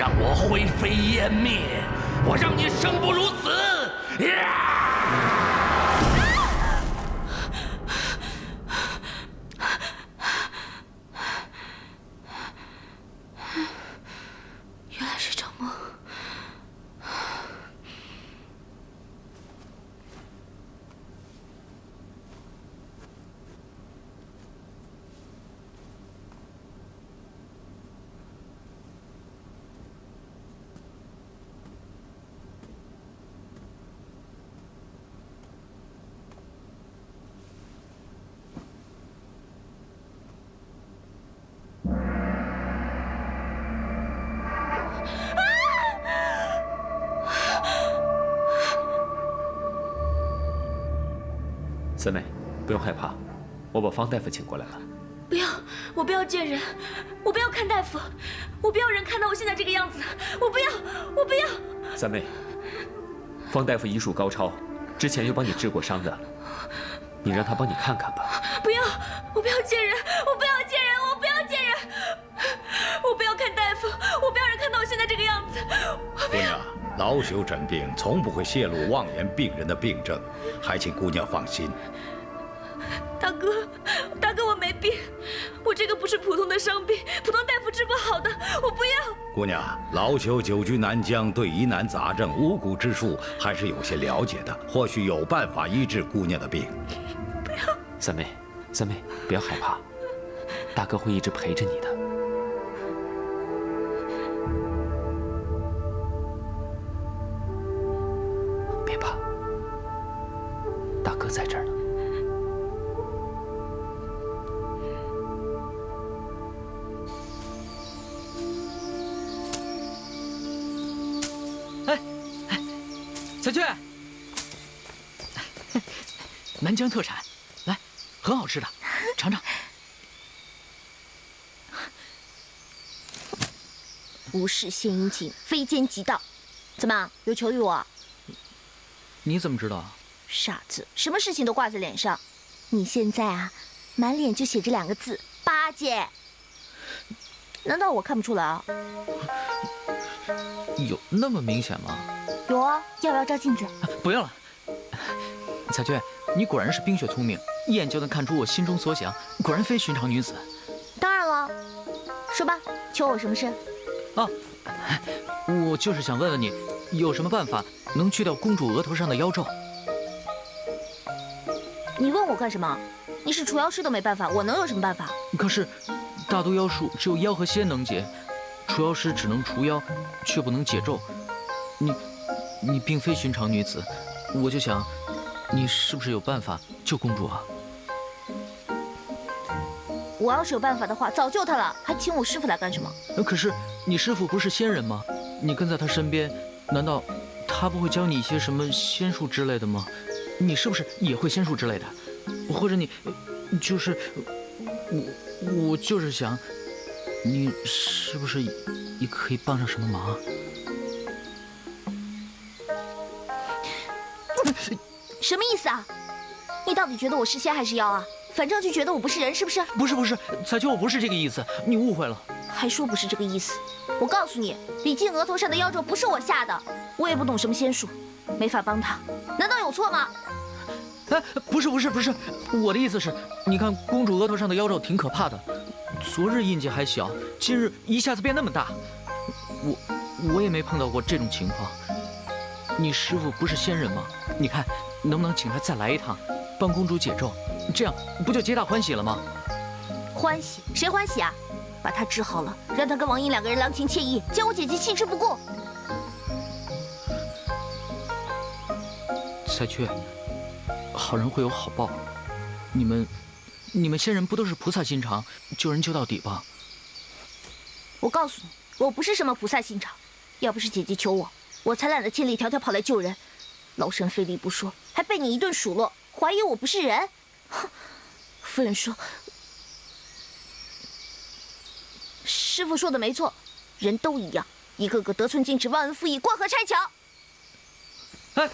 让我灰飞烟灭，我让你生不如死！原来是场梦。三妹，不用害怕，我把方大夫请过来了。不要，我不要见人，我不要看大夫，我不要人看到我现在这个样子，我不要，我不要。三妹，方大夫医术高超，之前又帮你治过伤的，你让他帮你看看吧。不要，我不要见人，我不要见人，我不要见人，我不要看大夫，我不要人看到我现在这个样子。姑娘，老朽诊病从不会泄露妄言病人的病症，还请姑娘放心。大哥，我没病，我这个不是普通的伤病，普通大夫治不好的，我不要。姑娘，老朽久居南疆，对疑难杂症、巫蛊之术还是有些了解的，或许有办法医治姑娘的病。不要，三妹，不要害怕，大哥会一直陪着你的。别怕，大哥在这儿呢。小雀，南疆特产，来，很好吃的，尝尝。无事献殷勤，非奸即盗。怎么有求于我？你怎么知道？傻子，什么事情都挂在脸上。你现在啊，满脸就写着2个字：巴结。难道我看不出来啊？有那么明显吗？有啊，要不要照镜子？不用了。彩雀，你果然是冰雪聪明，一眼就能看出我心中所想，果然非寻常女子。当然了，说吧，求我什么事？啊，我就是想问问你，有什么办法能去掉公主额头上的妖咒？你问我干什么？你是除妖师都没办法，我能有什么办法？可是，大毒妖术只有妖和仙能解，除妖师只能除妖，却不能解咒。你并非寻常女子，我就想，你是不是有办法救公主啊？我要是有办法的话，早救她了，还请我师傅来干什么？可是你师傅不是仙人吗？你跟在他身边，难道他不会教你一些什么仙术之类的吗？你是不是也会仙术之类的？或者你，就是我就是想，你是不是也可以帮上什么忙？什么意思啊？你到底觉得我是仙还是妖啊？反正就觉得我不是人，是不是？不是，彩雀，我不是这个意思，你误会了。还说不是这个意思？我告诉你，李靖额头上的妖咒不是我下的，我也不懂什么仙术，没法帮他，难道有错吗？哎，不是，我的意思是，你看公主额头上的妖咒挺可怕的，昨日印记还小，今日一下子变那么大，我也没碰到过这种情况。你师傅不是仙人吗？你看能不能请他再来一趟，帮公主解咒，这样不就皆大欢喜了吗？欢喜？谁欢喜啊？把他治好了，让他跟王英2个人郎情妾意，将我姐姐弃之不顾。彩雀，好人会有好报，你们仙人不都是菩萨心肠，救人救到底吧？我告诉你，我不是什么菩萨心肠，要不是姐姐求我，我才懒得千里迢迢跑来救人，劳神费力不说，还被你一顿数落，怀疑我不是人。哼，夫人说，师傅说的没错，人都一样，一个个得寸进尺，忘恩负义，过河拆桥。哎。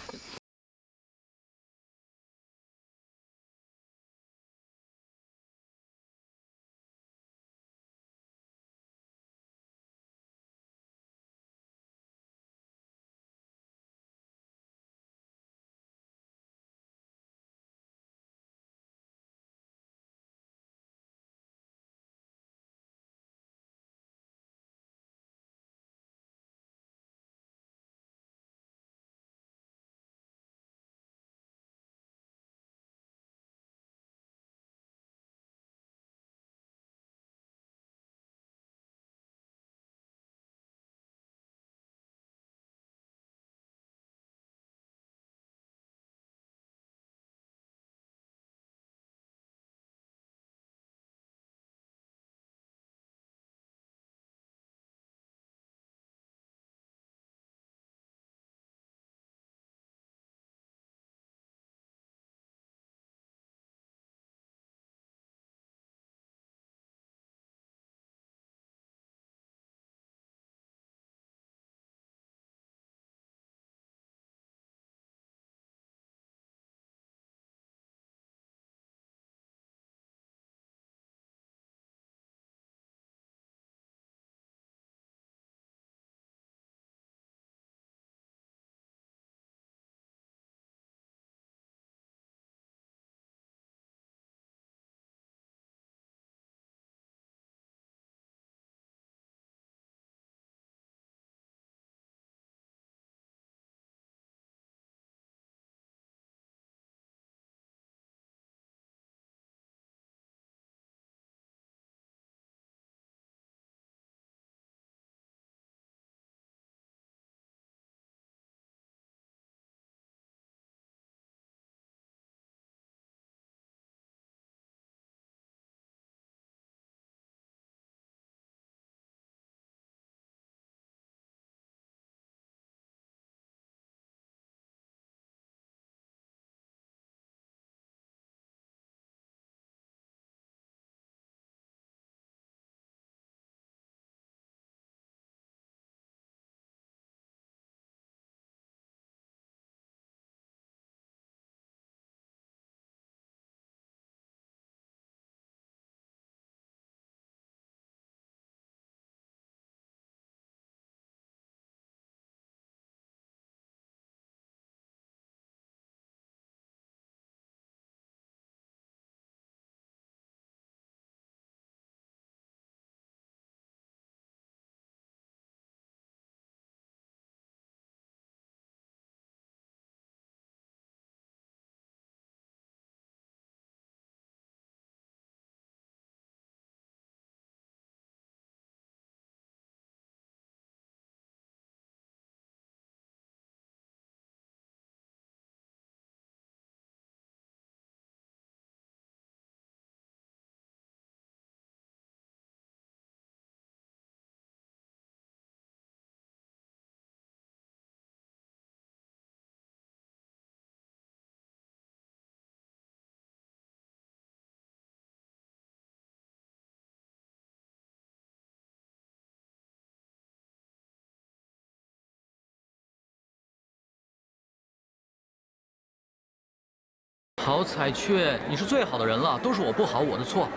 好，彩雀，你是最好的人了，都是我不好，我的错，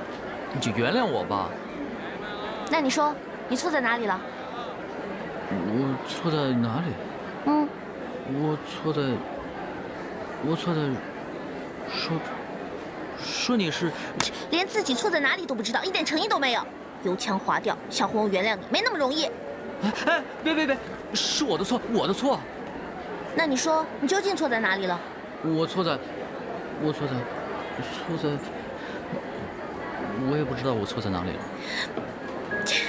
你就原谅我吧。那你说，你错在哪里了？我错在哪里？嗯，我错在说你是，连自己错在哪里都不知道，一点诚意都没有，油腔滑调，想哄我原谅你，没那么容易。哎，别，是我的错，我的错。那你说，你究竟错在哪里了？我错在，我也不知道我错在哪里了。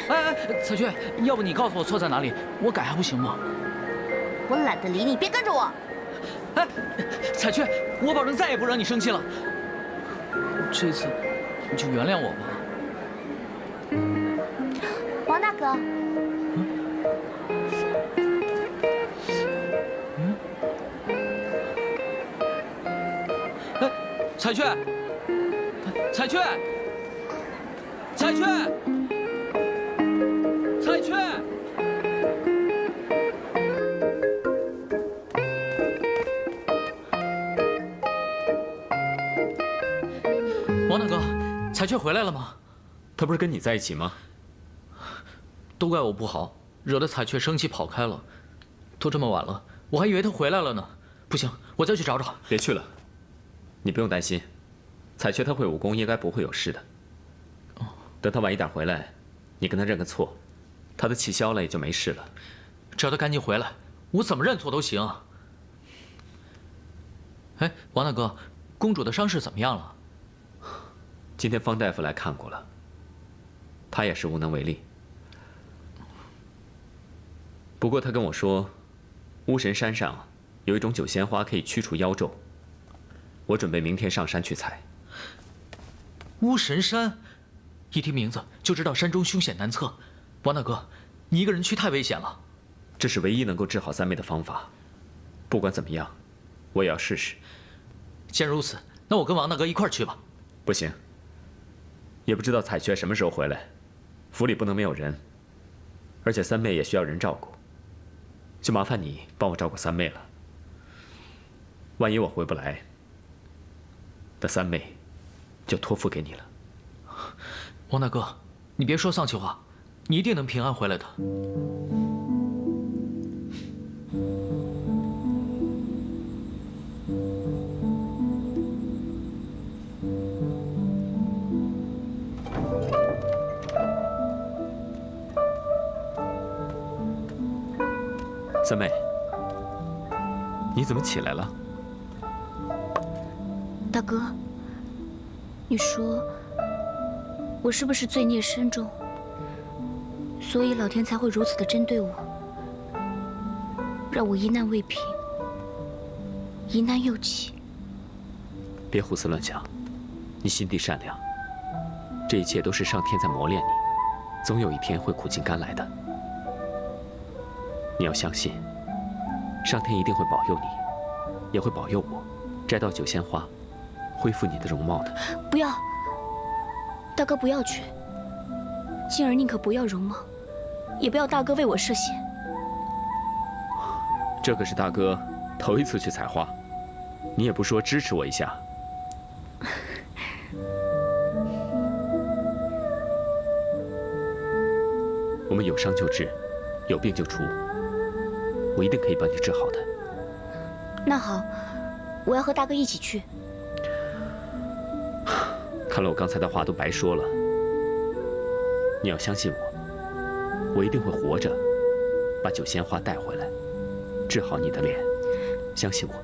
哎，彩雀，要不你告诉我错在哪里，我改还不行吗？我懒得理你，别跟着我。哎，彩雀，我保证再也不惹你生气了。这次你就原谅我吧。王大哥。哎，彩雀，彩雀，彩雀，彩雀。王大哥，彩雀回来了吗？他不是跟你在一起吗？都怪我不好，惹得彩雀生气跑开了。都这么晚了，我还以为他回来了呢。不行，我再去找找。别去了，你不用担心，彩雀她会武功，应该不会有事的。等她晚一点回来，你跟她认个错，她的气消了也就没事了。只要她赶紧回来，我怎么认错都行。哎，王大哥，公主的伤势怎么样了？今天方大夫来看过了，他也是无能为力。不过他跟我说，巫神山上有一种酒仙花可以驱除妖咒，我准备明天上山去采。巫神山，一听名字就知道山中凶险难测。王大哥，你一个人去太危险了。这是唯一能够治好三妹的方法。不管怎么样，我也要试试。既然如此，那我跟王大哥一块儿去吧。不行，也不知道彩雀什么时候回来，府里不能没有人，而且三妹也需要人照顾，就麻烦你帮我照顾三妹了。万一我回不来，那三妹就托付给你了。王大哥，你别说丧气话，你一定能平安回来的。三妹，你怎么起来了？大哥，你说我是不是罪孽深重，所以老天才会如此的针对我，让我一难未平，一难又起？别胡思乱想，你心地善良，这一切都是上天在磨练你，总有一天会苦尽甘来的。你要相信，上天一定会保佑你，也会保佑我，摘到酒仙花，恢复你的容貌的。不要，大哥不要去。静儿宁可不要容貌，也不要大哥为我设限。这可是大哥头一次去采花，你也不说支持我一下。我们有伤就治，有病就除，我一定可以帮你治好的。那好，我要和大哥一起去。看来我刚才的话都白说了。你要相信我，我一定会活着把酒仙花带回来，治好你的脸，相信我。